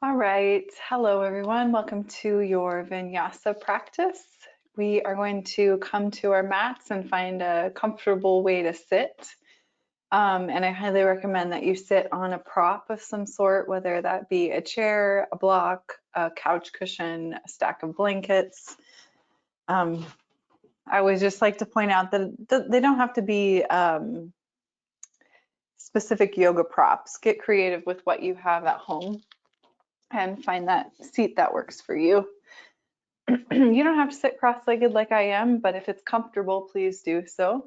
All right, hello everyone. Welcome to your Vinyasa practice. We are going to come to our mats and find a comfortable way to sit. And I highly recommend that you sit on a prop of some sort, whether that be a chair, a block, a couch cushion, a stack of blankets. I always just like to point out that they don't have to be specific yoga props. Get creative with what you have at home and find that seat that works for you. You don't have to sit cross-legged like I am, but if it's comfortable, please do so.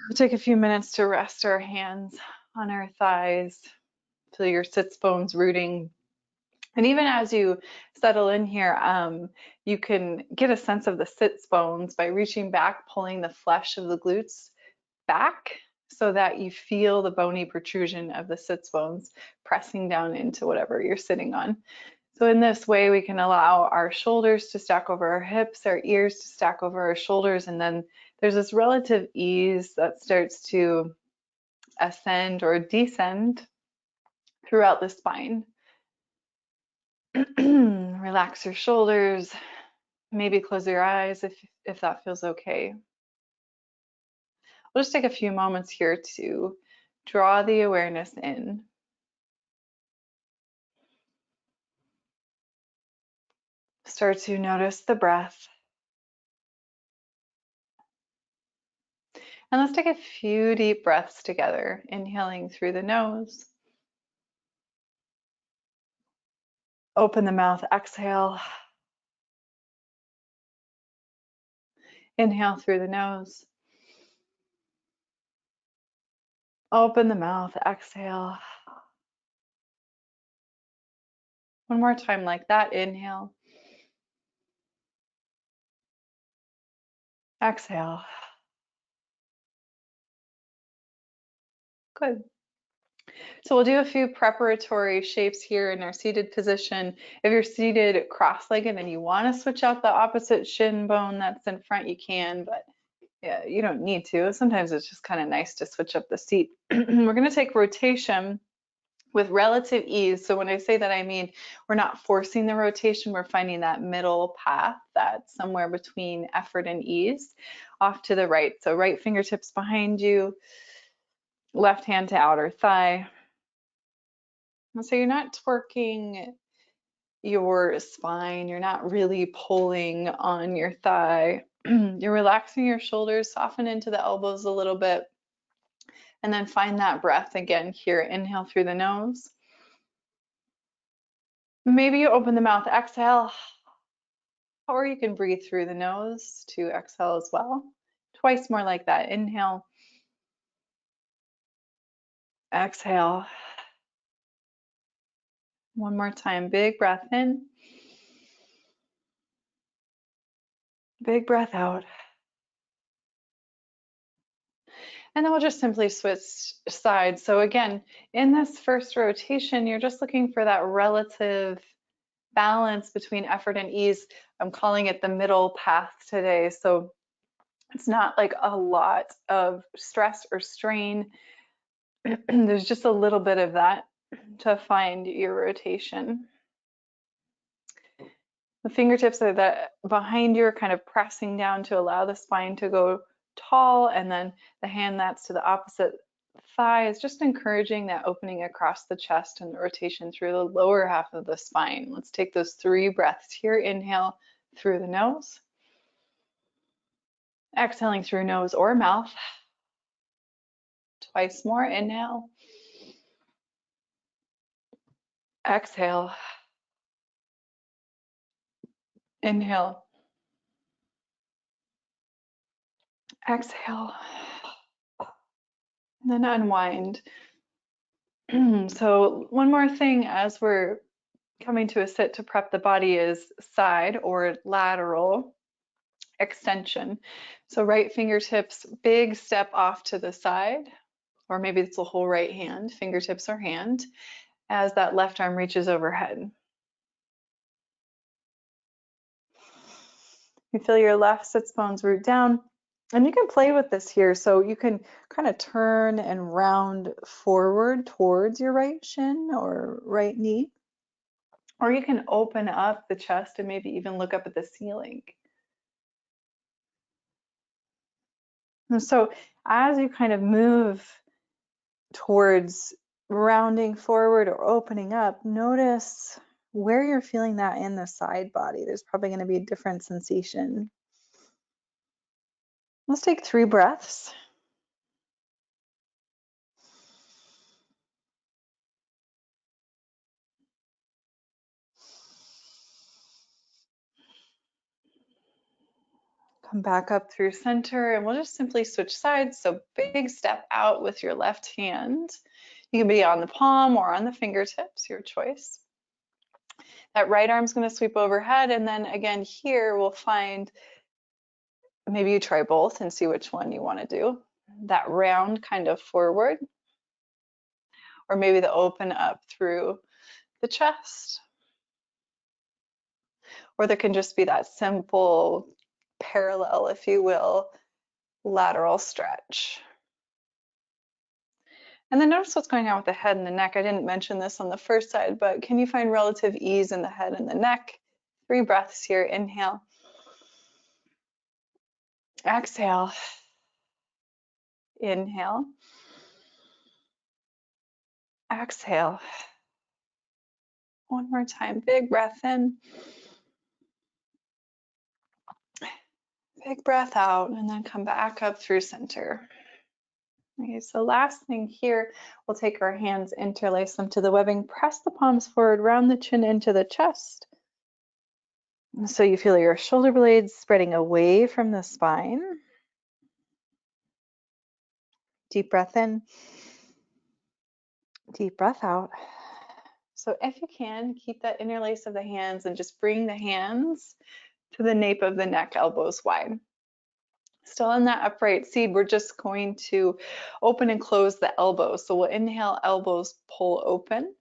We'll take a few minutes to rest our hands on our thighs, feel your sits bones rooting. And even as you settle in here, you can get a sense of the sits bones by reaching back, pulling the flesh of the glutes back so that you feel the bony protrusion of the sits bones pressing down into whatever you're sitting on. So in this way, we can allow our shoulders to stack over our hips, our ears to stack over our shoulders, and then there's this relative ease that starts to ascend or descend throughout the spine. Relax your shoulders, maybe close your eyes if that feels okay. We'll just take a few moments here to draw the awareness in. Start to notice the breath. And let's take a few deep breaths together, inhaling through the nose. Open the mouth, exhale. Inhale through the nose. Open the mouth, exhale. One more time like that, inhale. Exhale. Good. So we'll do a few preparatory shapes here in our seated position. If you're seated cross-legged and you want to switch out the opposite shin bone that's in front, you can, but yeah, you don't need to. Sometimes it's just kind of nice to switch up the seat. We're going to take rotation with relative ease. So when I say that, I mean we're not forcing the rotation, we're finding that middle path that's somewhere between effort and ease off to the right. So right fingertips behind you, left hand to outer thigh. And so you're not twerking your spine, you're not really pulling on your thigh. You're relaxing your shoulders, soften into the elbows a little bit, and then find that breath again here. Inhale through the nose. Maybe you open the mouth, exhale, or you can breathe through the nose to exhale as well. Twice more like that. Inhale, exhale. One more time. Big breath in. Big breath out. And then we'll just simply switch sides. So again, in this first rotation, you're just looking for that relative balance between effort and ease. I'm calling it the middle path today. So it's not like a lot of stress or strain. There's just a little bit of that to find your rotation. The fingertips are that behind you are kind of pressing down to allow the spine to go tall, and then the hand that's to the opposite thigh is just encouraging that opening across the chest and the rotation through the lower half of the spine. Let's take those 3 breaths here. Inhale through the nose. Exhaling through nose or mouth. Twice more. Inhale. Exhale. Inhale. Exhale. And then unwind. So one more thing as we're coming to a sit to prep the body is side or lateral extension. So right fingertips, big step off to the side, or maybe it's the whole right hand, fingertips or hand, as that left arm reaches overhead. You feel your left sits bones root down, and you can play with this here. So you can kind of turn and round forward towards your right shin or right knee. Or you can open up the chest and maybe even look up at the ceiling. And so as you kind of move towards rounding forward or opening up, notice where you're feeling that in the side body. There's probably going to be a different sensation. Let's take 3 breaths. Come back up through center, and we'll just simply switch sides. So big step out with your left hand. You can be on the palm or on the fingertips, your choice. That right arm's going to sweep overhead, and then again here we'll find, maybe you try both and see which one you want to do. That round kind of forward, or maybe the open up through the chest. Or there can just be that simple parallel, if you will, lateral stretch. And then notice what's going on with the head and the neck. I didn't mention this on the first side, but can you find relative ease in the head and the neck? 3 breaths here. Inhale. Exhale. Inhale. Exhale. One more time. Big breath in. Big breath out, and then come back up through center. Okay, so last thing here, we'll take our hands, interlace them to the webbing, press the palms forward, round the chin into the chest. So you feel your shoulder blades spreading away from the spine. Deep breath in, deep breath out. So if you can, keep that interlace of the hands and just bring the hands to the nape of the neck, elbows wide. Still in that upright seat, we're just going to open and close the elbows. So we'll inhale, elbows pull open.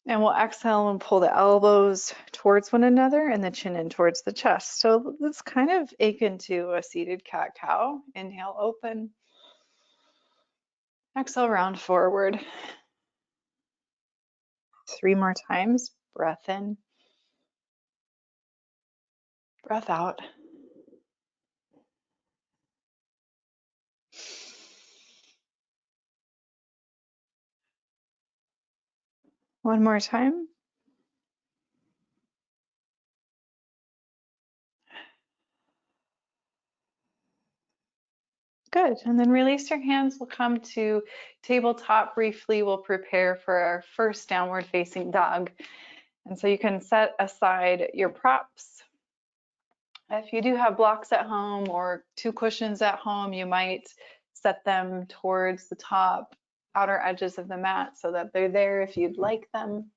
And we'll exhale and pull the elbows towards one another and the chin in towards the chest. So let's kind of akin to a seated cat-cow. Inhale, open. Exhale, round forward. 3 more times. Breath in. Breath out. One more time. Good. And then release your hands. We'll come to tabletop briefly. We'll prepare for our first downward facing dog. And so you can set aside your props. If you do have blocks at home or 2 cushions at home, you might set them towards the top outer edges of the mat so that they're there if you'd like them.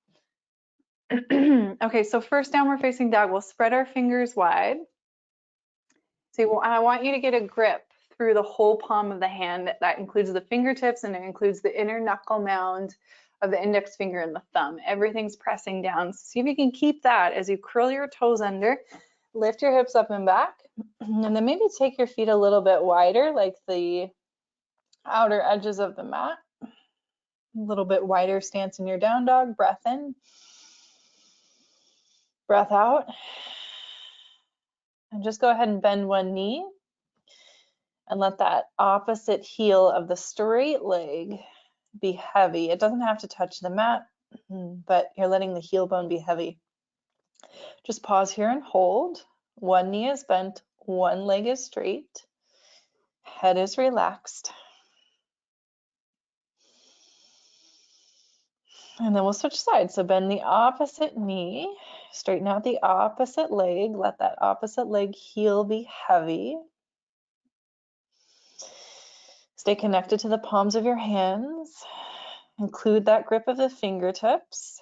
Okay, so first downward facing dog, we'll spread our fingers wide. So I want you to get a grip through the whole palm of the hand. That includes the fingertips and it includes the inner knuckle mound of the index finger and the thumb. Everything's pressing down. So see if you can keep that as you curl your toes under. Lift your hips up and back, and then maybe take your feet a little bit wider, like the outer edges of the mat. A little bit wider stance in your down dog. Breath in, breath out. And just go ahead and bend one knee and let that opposite heel of the straight leg be heavy. It doesn't have to touch the mat, but you're letting the heel bone be heavy. Just pause here and hold. One knee is bent, one leg is straight, head is relaxed. And then we'll switch sides. So bend the opposite knee, straighten out the opposite leg, let that opposite leg heel be heavy. Stay connected to the palms of your hands. Include that grip of the fingertips.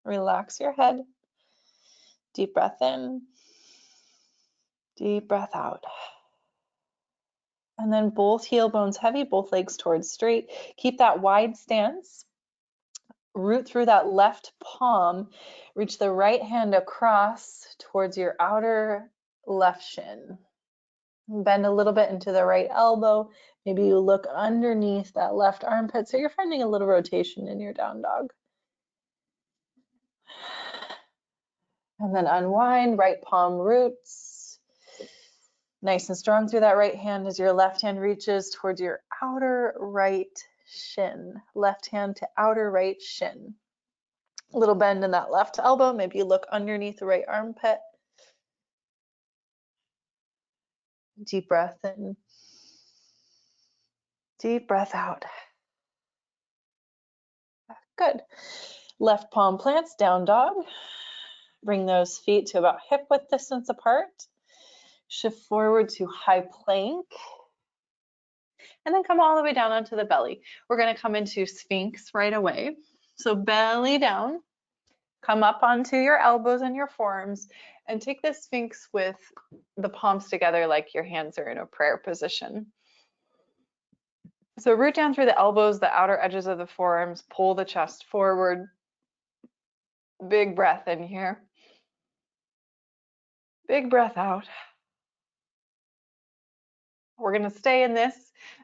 Relax your head. Deep breath in, deep breath out. And then both heel bones heavy, both legs towards straight. Keep that wide stance. Root through that left palm. Reach the right hand across towards your outer left shin. Bend a little bit into the right elbow. Maybe you look underneath that left armpit. So you're finding a little rotation in your down dog. And then unwind, right palm roots. Nice and strong through that right hand as your left hand reaches towards your outer right shin. Left hand to outer right shin. A little bend in that left elbow. Maybe you look underneath the right armpit. Deep breath in. Deep breath out. Good. Left palm plants, down dog. Bring those feet to about hip width distance apart. Shift forward to high plank. And then come all the way down onto the belly. We're going to come into sphinx right away. So belly down. Come up onto your elbows and your forearms and take the sphinx with the palms together like your hands are in a prayer position. So root down through the elbows, the outer edges of the forearms, pull the chest forward. Big breath in here. Big breath out. We're going to stay in this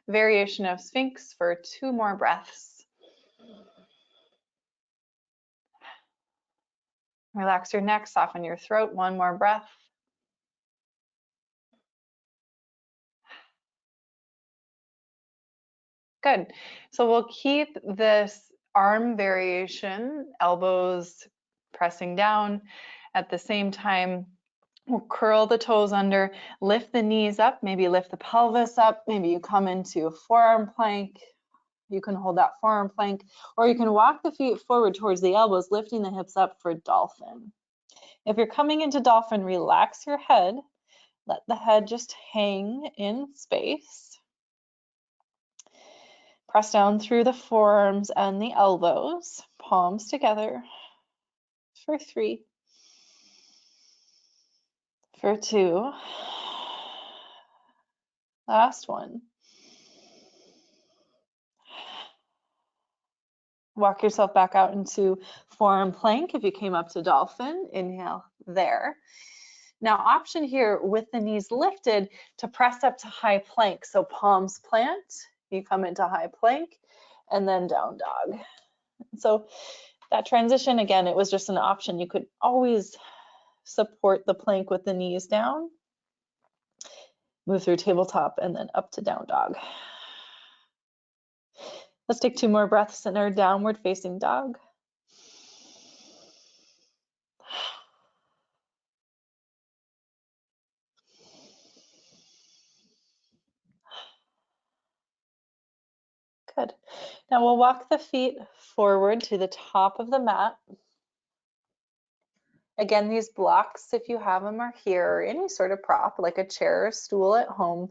variation of sphinx for 2 more breaths. Relax your neck, soften your throat. 1 more breath. Good. So we'll keep this arm variation, elbows pressing down. At the same time, we'll curl the toes under, lift the knees up, maybe lift the pelvis up. Maybe you come into a forearm plank. You can hold that forearm plank, or you can walk the feet forward towards the elbows, lifting the hips up for dolphin. If you're coming into dolphin, relax your head. Let the head just hang in space. Press down through the forearms and the elbows, palms together for 3, for 2, last 1. Walk yourself back out into forearm plank. If you came up to dolphin, inhale there. Now, option here with the knees lifted to press up to high plank. So palms plant, you come into high plank, and then down dog. So that transition, again, it was just an option. You could always support the plank with the knees down, move through tabletop, and then up to down dog. Let's take 2 more breaths in our downward facing dog. Good. Now we'll walk the feet forward to the top of the mat. Again, these blocks, if you have them, are here, or any sort of prop like a chair or stool at home.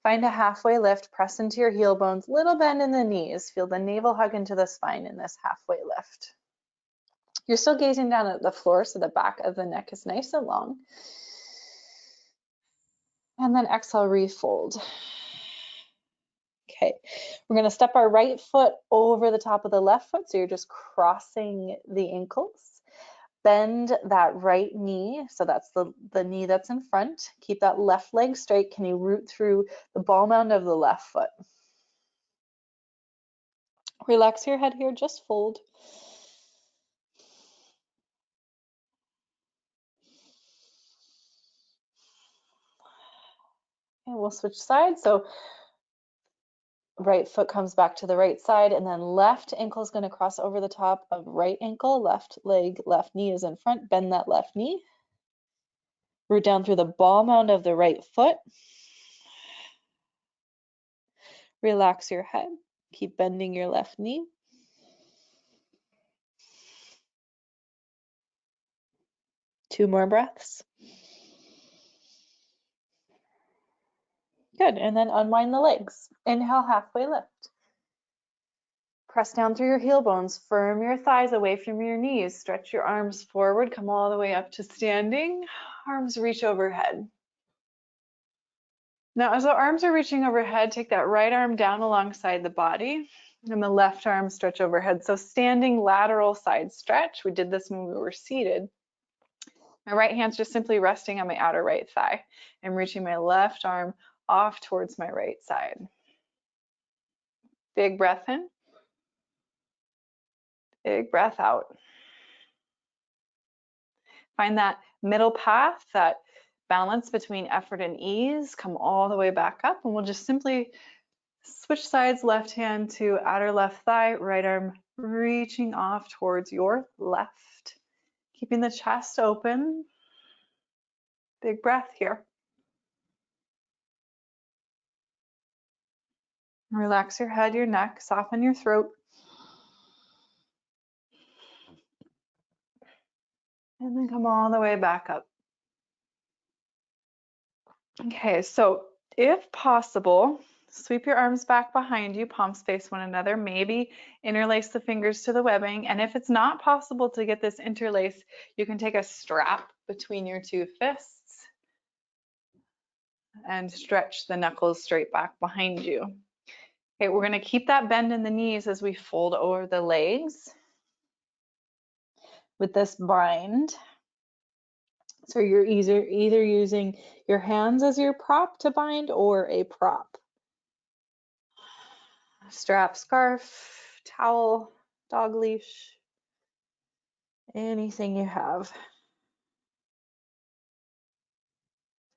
Find a halfway lift, press into your heel bones, little bend in the knees. Feel the navel hug into the spine in this halfway lift. You're still gazing down at the floor, so the back of the neck is nice and long. And then exhale, refold. Okay, we're going to step our right foot over the top of the left foot, so you're just crossing the ankles. Bend that right knee, so that's the knee that's in front. Keep that left leg straight. Can you root through the ball mound of the left foot? Relax your head here, just fold. And we'll switch sides. So right foot comes back to the right side, and then left ankle is going to cross over the top of right ankle. Left leg, left knee is in front. Bend that left knee. Root down through the ball mound of the right foot. Relax your head. Keep bending your left knee. Two more breaths. Good, and then unwind the legs. Inhale, halfway lift. Press down through your heel bones, firm your thighs away from your knees, stretch your arms forward, come all the way up to standing, arms reach overhead. Now, as the arms are reaching overhead, take that right arm down alongside the body, and the left arm stretch overhead. So standing lateral side stretch. We did this when we were seated. My right hand's just simply resting on my outer right thigh. I'm reaching my left arm off towards my right side. Big breath in. Big breath out. Find that middle path, that balance between effort and ease. Come all the way back up, and we'll just simply switch sides, left hand to outer left thigh, right arm reaching off towards your left. Keeping the chest open. Big breath here. Relax your head, your neck, soften your throat. And then come all the way back up. Okay, so if possible, sweep your arms back behind you, palms face one another, maybe interlace the fingers to the webbing. And if it's not possible to get this interlace, you can take a strap between your two fists and stretch the knuckles straight back behind you. Okay, we're gonna keep that bend in the knees as we fold over the legs with this bind. So you're either using your hands as your prop to bind or a prop. Strap, scarf, towel, dog leash, anything you have.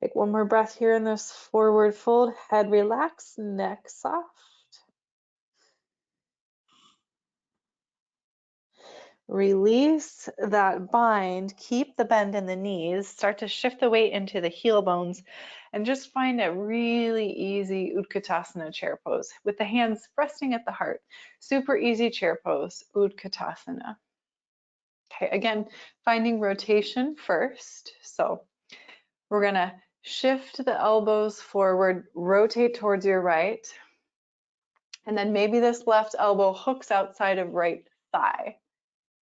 Take one more breath here in this forward fold. Head relaxed, neck soft. Release that bind, keep the bend in the knees, start to shift the weight into the heel bones, and just find a really easy Utkatasana chair pose with the hands resting at the heart. Super easy chair pose, Utkatasana. Okay, again, finding rotation first. So we're gonna shift the elbows forward, rotate towards your right, and then maybe this left elbow hooks outside of right thigh.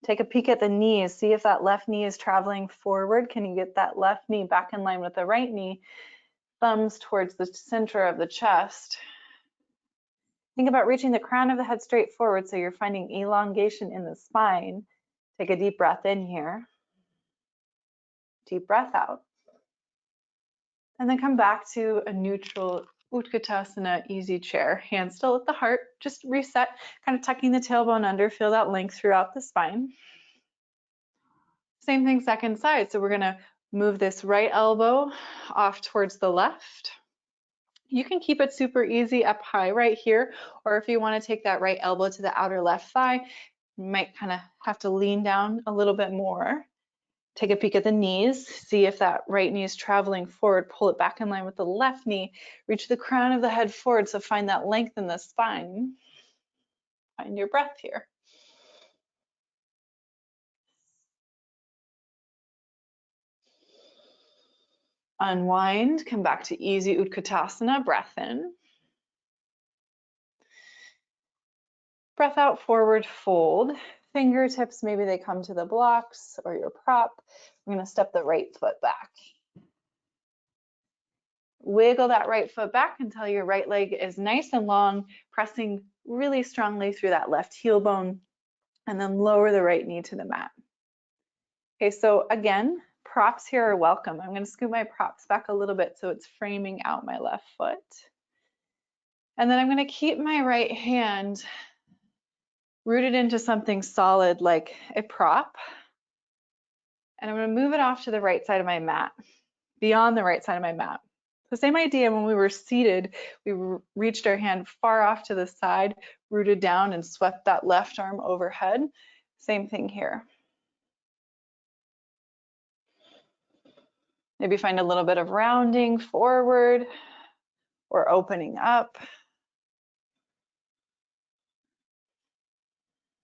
Take a peek at the knees, see if that left knee is traveling forward. Can you get that left knee back in line with the right knee? Thumbs towards the center of the chest. Think about reaching the crown of the head straight forward so you're finding elongation in the spine. Take a deep breath in here. Deep breath out. And then come back to a neutral Utkatasana easy chair. Hands still at the heart. Just reset, kind of tucking the tailbone under. Feel that length throughout the spine. Same thing second side. So we're going to move this right elbow off towards the left. You can keep it super easy up high right here, or if you want to take that right elbow to the outer left thigh, you might kind of have to lean down a little bit more. Take a peek at the knees, see if that right knee is traveling forward, pull it back in line with the left knee, reach the crown of the head forward, so find that length in the spine. Find your breath here. Unwind, come back to easy Utkatasana, breath in. Breath out, forward fold. Fingertips, maybe they come to the blocks or your prop. We're gonna step the right foot back. Wiggle that right foot back until your right leg is nice and long, pressing really strongly through that left heel bone, and then lower the right knee to the mat. Okay, so again, props here are welcome. I'm gonna scoot my props back a little bit so it's framing out my left foot. And then I'm gonna keep my right hand rooted into something solid like a prop. And I'm gonna move it off to the right side of my mat, beyond the right side of my mat. The same idea when we were seated, we reached our hand far off to the side, rooted down and swept that left arm overhead. Same thing here. Maybe find a little bit of rounding forward or opening up.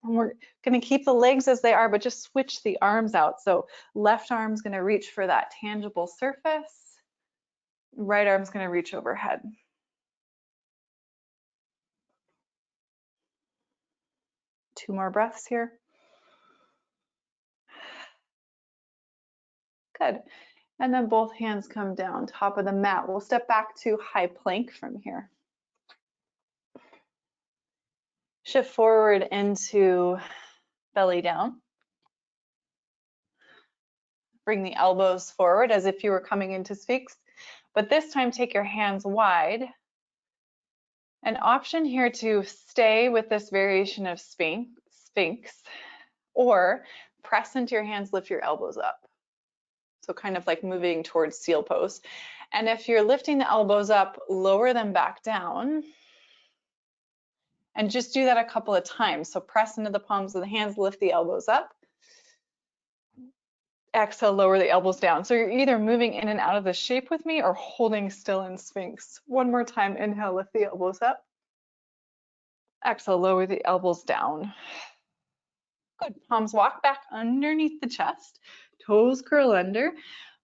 And we're gonna keep the legs as they are, but just switch the arms out. So left arm's gonna reach for that tangible surface. Right arm's gonna reach overhead. Two more breaths here. Good. And then both hands come down, top of the mat. We'll step back to high plank from here. Shift forward into belly down. Bring the elbows forward as if you were coming into sphinx, but this time take your hands wide. An option here to stay with this variation of sphinx, or press into your hands, lift your elbows up. So kind of like moving towards seal pose. And if you're lifting the elbows up, lower them back down. And just do that a couple of times. So press into the palms of the hands, lift the elbows up. Exhale, lower the elbows down. So you're either moving in and out of the shape with me or holding still in Sphinx. One more time, inhale, lift the elbows up. Exhale, lower the elbows down. Good. Palms walk back underneath the chest. Toes curl under.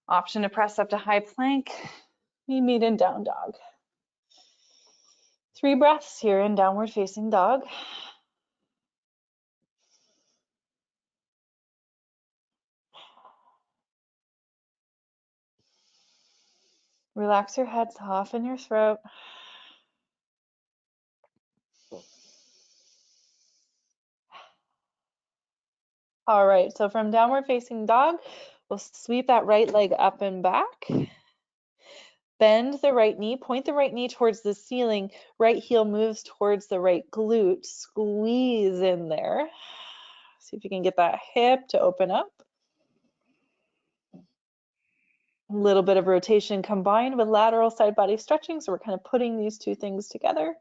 Option to press up to high plank. We meet in down dog. 3 breaths here in downward facing dog. Relax your head, soften your throat. All right, so from downward facing dog, we'll sweep that right leg up and back. Bend the right knee, point the right knee towards the ceiling. Right heel moves towards the right glute. Squeeze in there. See if you can get that hip to open up. A little bit of rotation combined with lateral side body stretching. So we're kind of putting these two things together.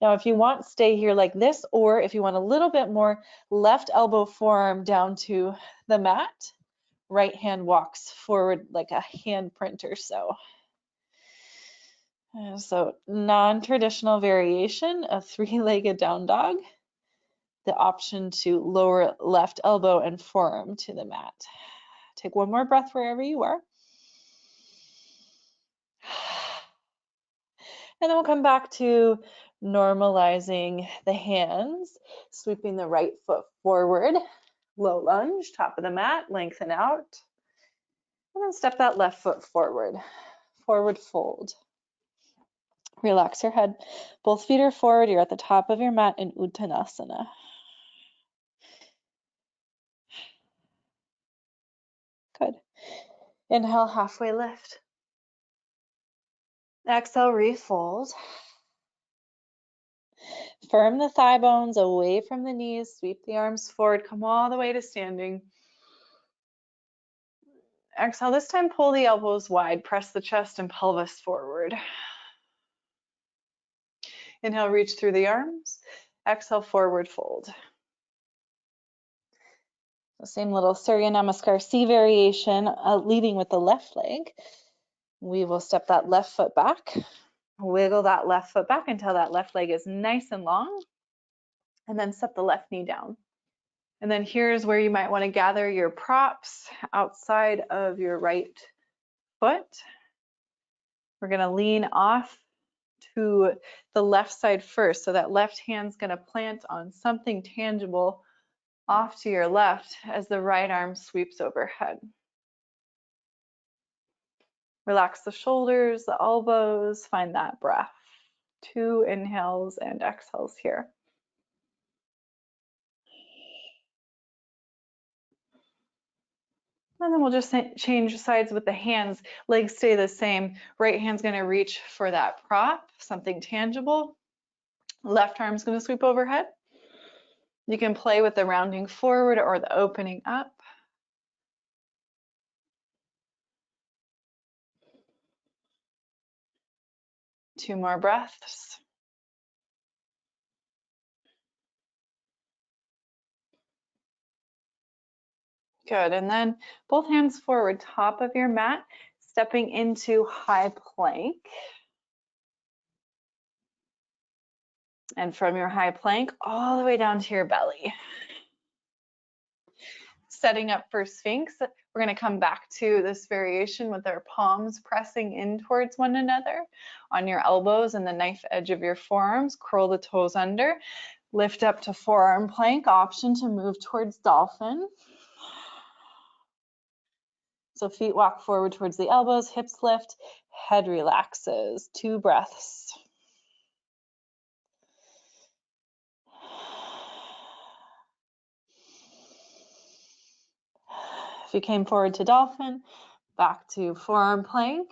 Now, if you want, stay here like this, or if you want a little bit more, left elbow forearm down to the mat. Right hand walks forward like a handprint or so. So non-traditional variation, a 3-legged down dog. The option to lower left elbow and forearm to the mat. Take one more breath wherever you are. And then we'll come back to normalizing the hands, sweeping the right foot forward, low lunge, top of the mat, lengthen out. And then step that left foot forward, forward fold. Relax your head. Both feet are forward. You're at the top of your mat in Uttanasana. Good. Inhale, halfway lift. Exhale, refold. Firm the thigh bones away from the knees. Sweep the arms forward. Come all the way to standing. Exhale, this time pull the elbows wide. Press the chest and pelvis forward. Inhale, reach through the arms. Exhale, forward fold. The same little Surya Namaskar C variation, leading with the left leg. We will step that left foot back. Wiggle that left foot back until that left leg is nice and long. And then step the left knee down. And then here's where you might want to gather your props outside of your right foot. We're going to lean off to the left side first. So that left hand's going to plant on something tangible off to your left as the right arm sweeps overhead. Relax the shoulders, the elbows, find that breath. 2 inhales and exhales here. And then we'll just change sides with the hands. Legs stay the same. Right hand's going to reach for that prop, something tangible. Left arm's going to sweep overhead. You can play with the rounding forward or the opening up. Two more breaths. Good, and then both hands forward, top of your mat, stepping into high plank. And from your high plank, all the way down to your belly. Setting up for Sphinx, we're going to come back to this variation with our palms pressing in towards one another on your elbows and the knife edge of your forearms. Curl the toes under, lift up to forearm plank, option to move towards dolphin. So feet walk forward towards the elbows, hips lift, head relaxes. 2 breaths. If you came forward to dolphin, back to forearm plank,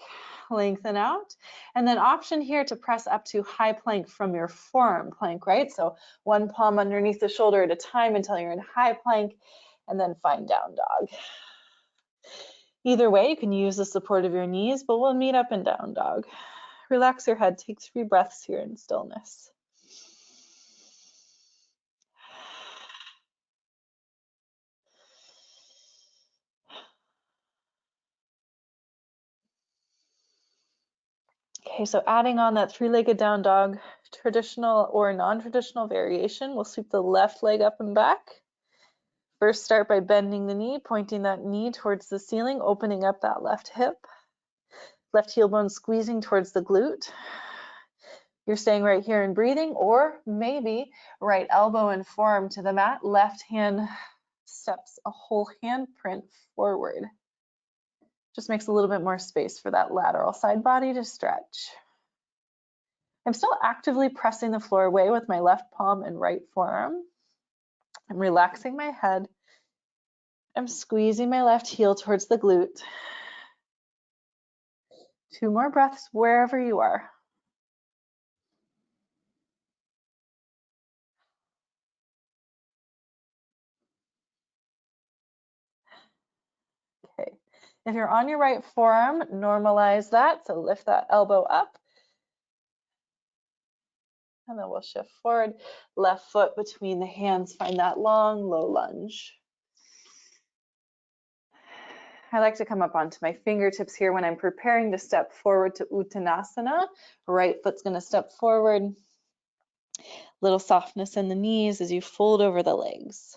lengthen out. And then option here to press up to high plank from your forearm plank, right? So one palm underneath the shoulder at a time until you're in high plank, and then find down dog. Either way, you can use the support of your knees, but we'll meet up in down dog. Relax your head. Take 3 breaths here in stillness. Okay, so adding on that 3-legged down dog, traditional or non-traditional variation, we'll sweep the left leg up and back. First, start by bending the knee, pointing that knee towards the ceiling, opening up that left hip. Left heel bone squeezing towards the glute. You're staying right here and breathing, or maybe right elbow and forearm to the mat, left hand steps a whole handprint forward. Just makes a little bit more space for that lateral side body to stretch. I'm still actively pressing the floor away with my left palm and right forearm. I'm relaxing my head. I'm squeezing my left heel towards the glute. 2 more breaths wherever you are. Okay. If you're on your right forearm, normalize that. So lift that elbow up. And then we'll shift forward. Left foot between the hands. Find that long, low lunge. I like to come up onto my fingertips here when I'm preparing to step forward to Uttanasana. Right foot's going to step forward. Little softness in the knees as you fold over the legs.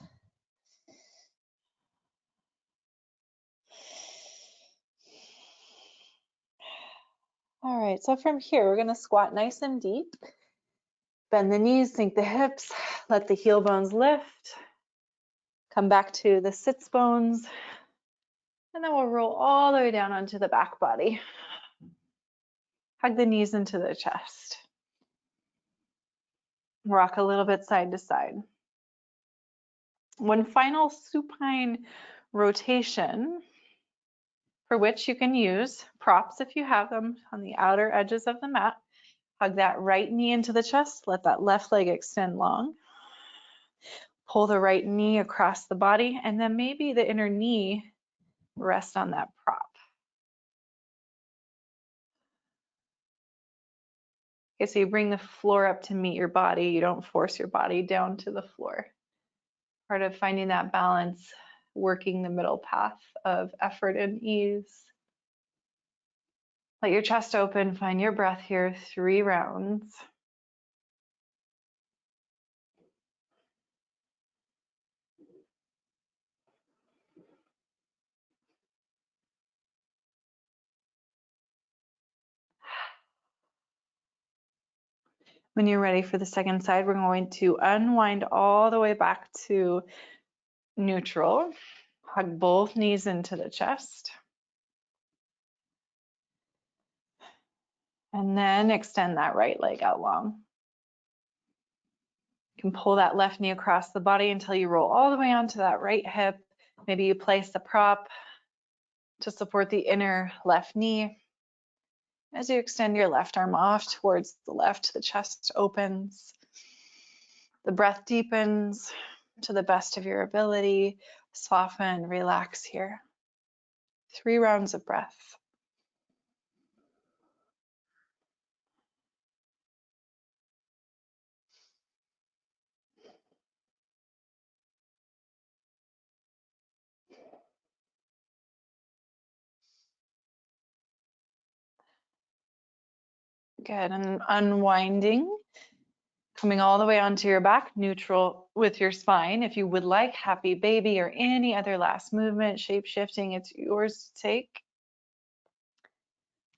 All right, so from here, we're going to squat nice and deep. Bend the knees, sink the hips, let the heel bones lift. Come back to the sits bones. And then we'll roll all the way down onto the back body. Hug the knees into the chest. Rock a little bit side to side. One final supine rotation, for which you can use props if you have them on the outer edges of the mat. Hug that right knee into the chest. Let that left leg extend long. Pull the right knee across the body, and then maybe the inner knee rest on that prop. Okay, so you bring the floor up to meet your body. You don't force your body down to the floor. Part of finding that balance, working the middle path of effort and ease. Let your chest open, find your breath here, 3 rounds. When you're ready for the second side, we're going to unwind all the way back to neutral. Hug both knees into the chest. And then extend that right leg out long. You can pull that left knee across the body until you roll all the way onto that right hip. Maybe you place the prop to support the inner left knee. As you extend your left arm off towards the left, the chest opens. The breath deepens to the best of your ability. Soften, relax here. 3 rounds of breath. Good, and unwinding, coming all the way onto your back, neutral with your spine. If you would like, happy baby or any other last movement, shape shifting, it's yours to take.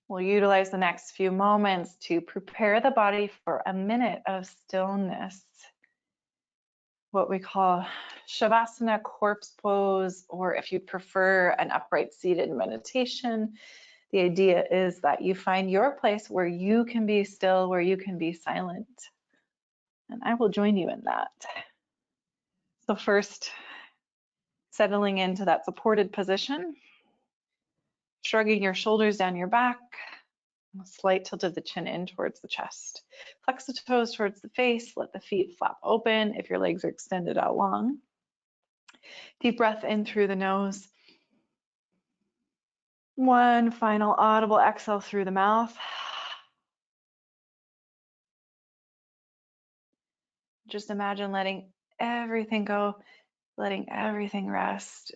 We'll utilize the next few moments to prepare the body for a minute of stillness. What we call Shavasana, corpse pose, or if you prefer an upright seated meditation. The idea is that you find your place where you can be still, where you can be silent. And I will join you in that. So first, settling into that supported position, shrugging your shoulders down your back, a slight tilt of the chin in towards the chest. Flex the toes towards the face, let the feet flap open if your legs are extended out long. Deep breath in through the nose. One final audible exhale through the mouth. Just imagine letting everything go, letting everything rest.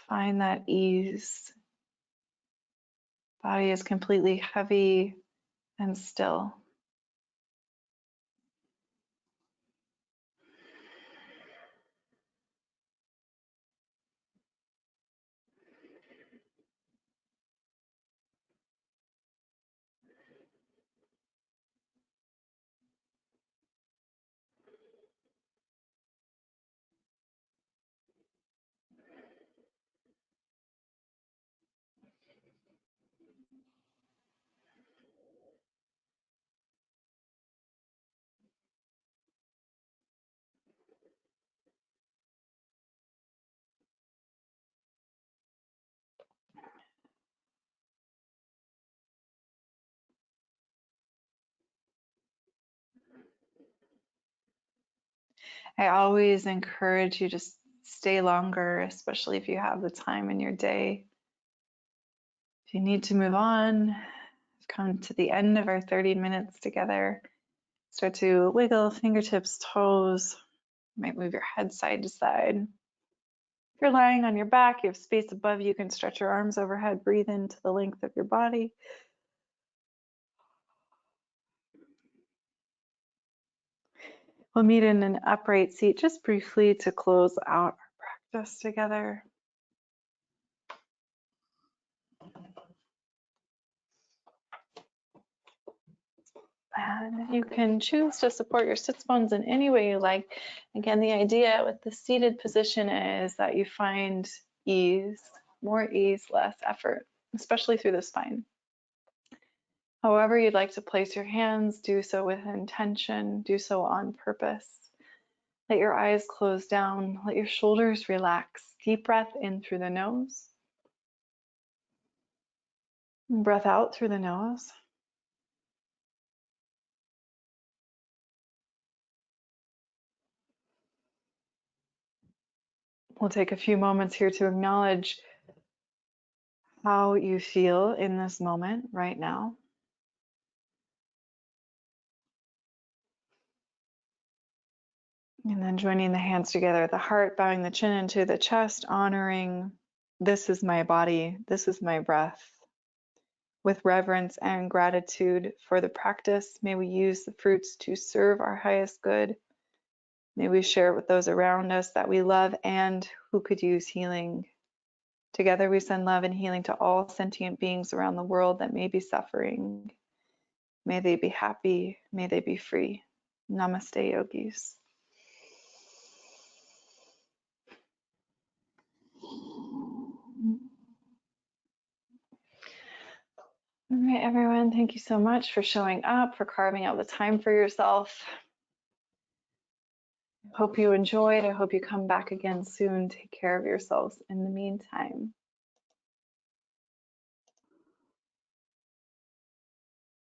Find that ease. Body is completely heavy and still. I always encourage you to stay longer, especially if you have the time in your day. If you need to move on, we've come to the end of our 30 minutes together. Start to wiggle fingertips, toes. You might move your head side to side. If you're lying on your back, you have space above you, you can stretch your arms overhead, breathe into the length of your body. We'll meet in an upright seat just briefly to close out our practice together. And you can choose to support your sits bones in any way you like. Again, the idea with the seated position is that you find ease, more ease, less effort, especially through the spine. However you'd like to place your hands, do so with intention, do so on purpose. Let your eyes close down, let your shoulders relax. Deep breath in through the nose. Breath out through the nose. We'll take a few moments here to acknowledge how you feel in this moment right now. And then joining the hands together at the heart, bowing the chin into the chest, honoring this is my body, this is my breath. With reverence and gratitude for the practice, may we use the fruits to serve our highest good. May we share it with those around us that we love and who could use healing. Together we send love and healing to all sentient beings around the world that may be suffering. May they be happy, may they be free. Namaste, yogis. All right, everyone, thank you so much for showing up, for carving out the time for yourself. Hope you enjoyed. I hope you come back again soon. Take care of yourselves in the meantime.